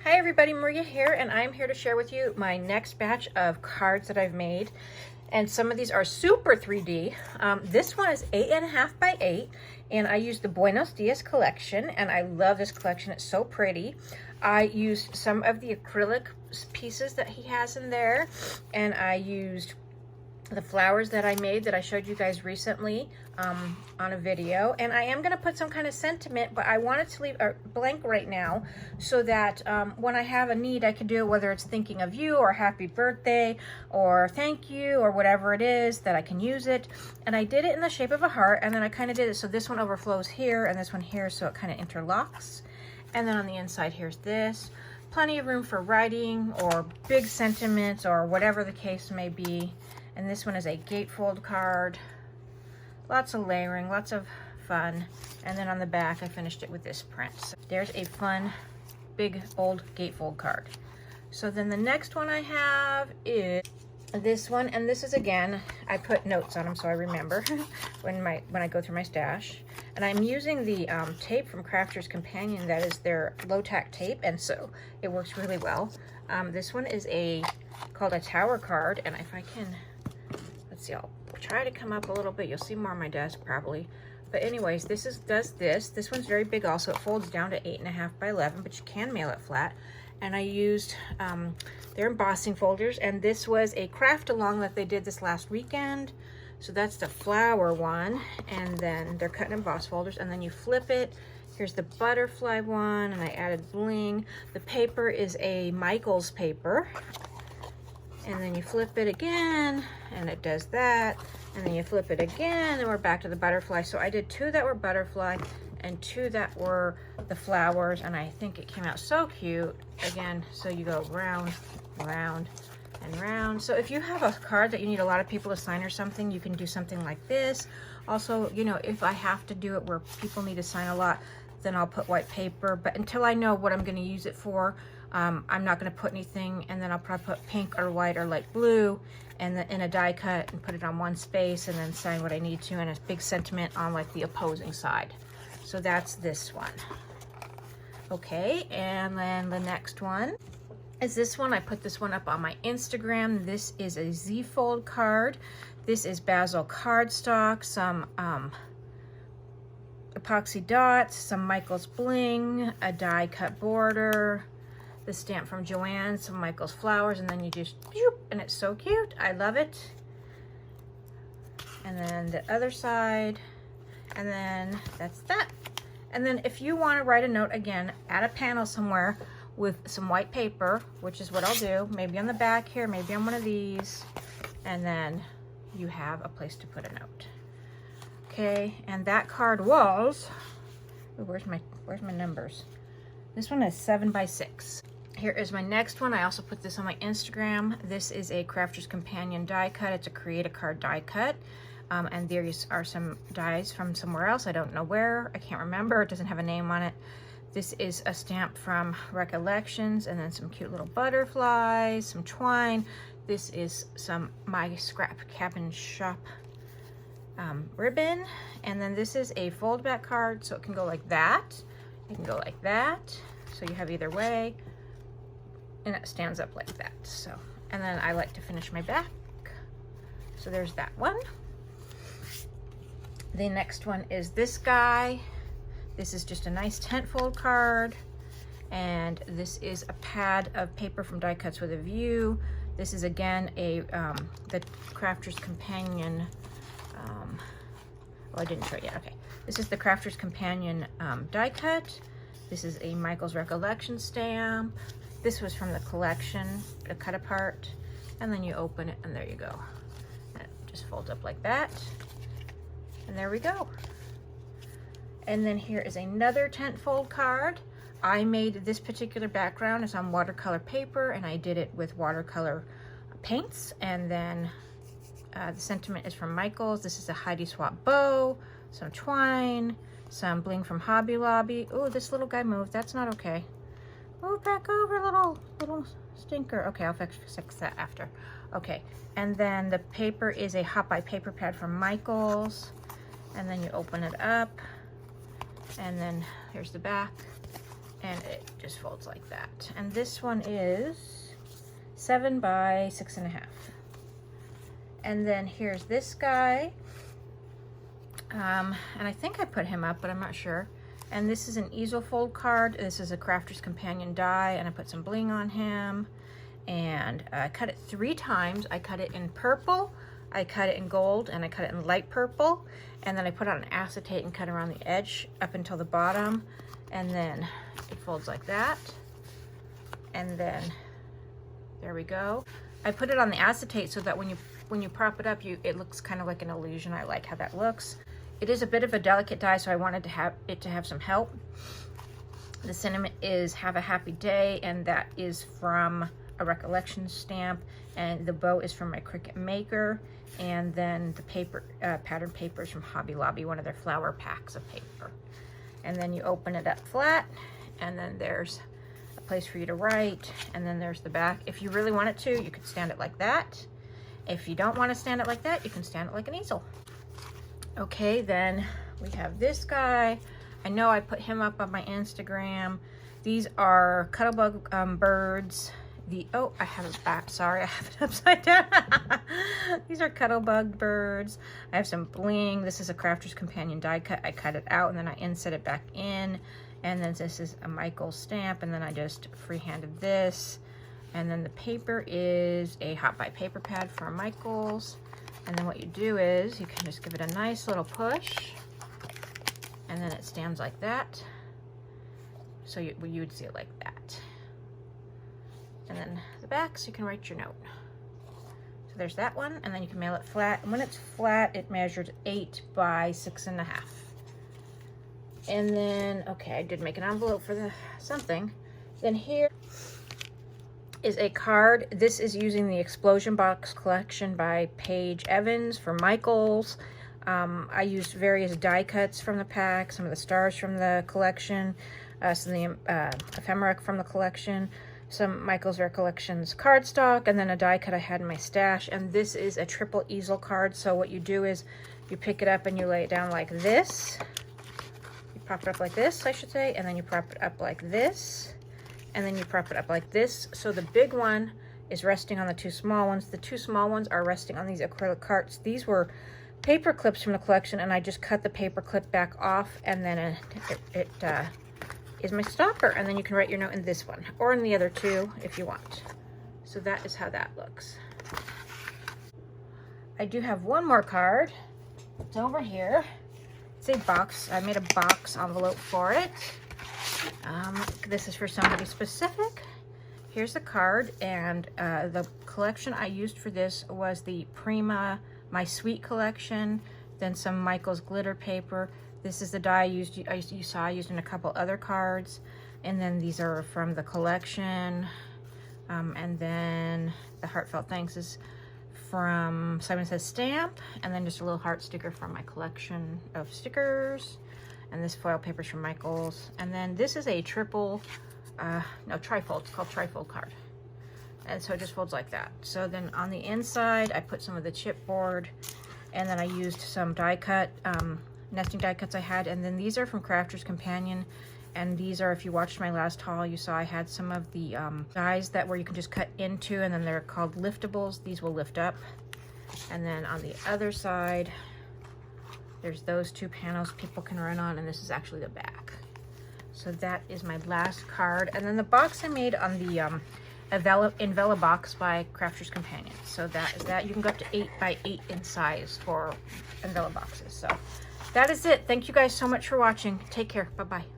Hi everybody, Maria here, and I'm here to share with you my next batch of cards that I've made. And some of these are super 3D. This one is 8.5 by 8, and I used the Buenos Dias collection, and I love this collection. It's so pretty. I used some of the acrylic pieces that he has in there, and I used the flowers that I made that I showed you guys recently on a video. And I am going to put some kind of sentiment, but I wanted to leave blank right now so that when I have a need, I can do it, whether it's thinking of you or happy birthday or thank you or whatever it is, that I can use it. And I did it in the shape of a heart, and then I kind of did it so this one overflows here and this one here, so it kind of interlocks. And then on the inside, here's this. Plenty of room for writing or big sentiments or whatever the case may be. And this one is a gatefold card. Lots of layering, lots of fun. And then on the back, I finished it with this print. So there's a fun, big, old gatefold card. So then the next one I have is this one. And this is, again, I put notes on them so I remember when I go through my stash. And I'm using the tape from Crafter's Companion. That is their low-tack tape, and so it works really well. This one is called a tower card, and if I can... Let's see, I'll try to come up a little bit. You'll see more on my desk probably. But anyways, does this. This one's very big also. It folds down to 8.5 by 11, but you can mail it flat. And I used their embossing folders, and this was a craft along that they did this last weekend. So that's the flower one, and then they're cut and emboss folders, and then you flip it. Here's the butterfly one, and I added bling. The paper is a Michaels paper. And then you flip it again, and it does that. And then you flip it again, and we're back to the butterfly. So I did 2 that were butterfly and 2 that were the flowers, and I think it came out so cute. Again, so you go round, round, and round. So if you have a card that you need a lot of people to sign or something, you can do something like this. Also, you know, if I have to do it where people need to sign a lot, then I'll put white paper. But until I know what I'm going to use it for, I'm not going to put anything, and then I'll probably put pink or white or light blue and in a die cut and put it on one space and then sign what I need to, and a big sentiment on like the opposing side. So that's this one. Okay, and then the next one is this one. I put this one up on my Instagram. This is a Z-fold card. This is basil cardstock, some epoxy dots, some Michaels bling, a die cut border, the stamp from Joanne, some Michaels flowers, and then you just, and it's so cute. I love it. And then the other side, and then that's that. And then if you want to write a note, again, add a panel somewhere with some white paper, which is what I'll do, maybe on the back here, maybe on one of these, and then you have a place to put a note. Okay, and that card was, ooh, where's my numbers? This one is 7 by 6. Here is my next one. I also put this on my Instagram. This is a Crafter's Companion die cut. It's a Create a Card die cut. And there are some dies from somewhere else. I don't know where. I can't remember. It doesn't have a name on it. This is a stamp from Recollections, and then some cute little butterflies, some twine. This is some My Scrap Cabin Shop ribbon. And then this is a fold back card, so it can go like that. It can go like that. So you have either way. And it stands up like that. So, and then I like to finish my back. So there's that one. The next one is this guy. This is just a nice tent fold card. And this is a pad of paper from Die Cuts with a View. This is again the Crafter's Companion. Oh, I didn't show it yet. Okay. This is the Crafter's Companion die cut. This is a Michaels Recollection stamp. This was from the collection, a cut apart, and then you open it, and there you go. And it just folds up like that, and there we go. And then here is another tent fold card. I made this particular background. It's on watercolor paper, and I did it with watercolor paints. And then the sentiment is from Michaels. This is a Heidi Swap bow, some twine, some bling from Hobby Lobby. Oh, this little guy moved. That's not okay. Move back over, little stinker. Okay, I'll fix that after. Okay, and then the paper is a Hot Buy paper pad from Michaels. And then you open it up, and then here's the back. and it just folds like that. And this one is 7 by 6.5. And then here's this guy. And I think I put him up, but I'm not sure. And this is an Easel fold card. This is a Crafter's Companion die, and I put some bling on him. And I cut it 3 times. I cut it in purple, I cut it in gold, and I cut it in light purple. And then I put on an acetate and cut around the edge up until the bottom. And then it folds like that. And then there we go. I put it on the acetate so that when you prop it up, it looks kind of like an illusion. I like how that looks. It is a bit of a delicate die, so I wanted to have it to have some help. The sentiment is "Have a happy day," and that is from a recollection stamp, and the bow is from my Cricut Maker, and then the paper, pattern paper is from Hobby Lobby, one of their flower packs of paper. And then you open it up flat, and then there's a place for you to write, and then there's the back. If you really wanted to, you could stand it like that. If you don't want to stand it like that, you can stand it like an easel. Okay, then we have this guy. I know I put him up on my Instagram. These are Cuttlebug birds. Oh, I have it back. Sorry, I have it upside down. These are Cuttlebug birds. I have some bling. This is a Crafter's Companion die cut. I cut it out and then I inset it back in. And then this is a Michael stamp, and then I just freehanded this. And then the paper is a Hot Buy paper pad from Michael's. And then what you do is you can just give it a nice little push, and then it stands like that. So you would see it like that. And then the back, so you can write your note. So there's that one, and then you can mail it flat. And when it's flat, it measures 8 by 6.5. And then, okay, I did make an envelope for the something. Then here is a card. This is using the Explosion Box collection by Paige Evans for Michael's. I used various die cuts from the pack, some of the stars from the collection, some of the ephemera from the collection, some Michael's Recollections cardstock, and then a die cut I had in my stash. And this is a triple easel card. So what you do is you pick it up and you lay it down like this. You prop it up like this, I should say, and then you prop it up like this. And then you prop it up like this. So the big one is resting on the 2 small ones. The 2 small ones are resting on these acrylic cards. These were paper clips from the collection, and I just cut the paper clip back off, and then it is my stopper. And then you can write your note in this one, or in the other 2 if you want. So that is how that looks. I do have one more card. It's over here. It's a box. I made a box envelope for it. This is for somebody specific. Here's the card, and the collection I used for this was the Prima My Sweet collection, then some Michael's glitter paper. This is the die you saw I used in a couple other cards, and then these are from the collection. And then the heartfelt thanks is from Simon Says Stamp, and then just a little heart sticker from my collection of stickers. And this foil paper is from Michael's. And then this is a trifold. It's called trifold card. And so it just folds like that. So then on the inside, I put some of the chipboard, and then I used some die cut, nesting die cuts I had. And then these are from Crafter's Companion. And these are, if you watched my last haul, you saw I had some of the dies that where you can just cut into, and then they're called liftables. These will lift up. And then on the other side, there's those 2 panels people can run on, and this is actually the back. So that is my last card. And then the box I made on the Invella box by Crafter's Companion. So that is that. You can go up to 8 by 8 in size for Invella boxes. So that is it. Thank you guys so much for watching. Take care. Bye-bye.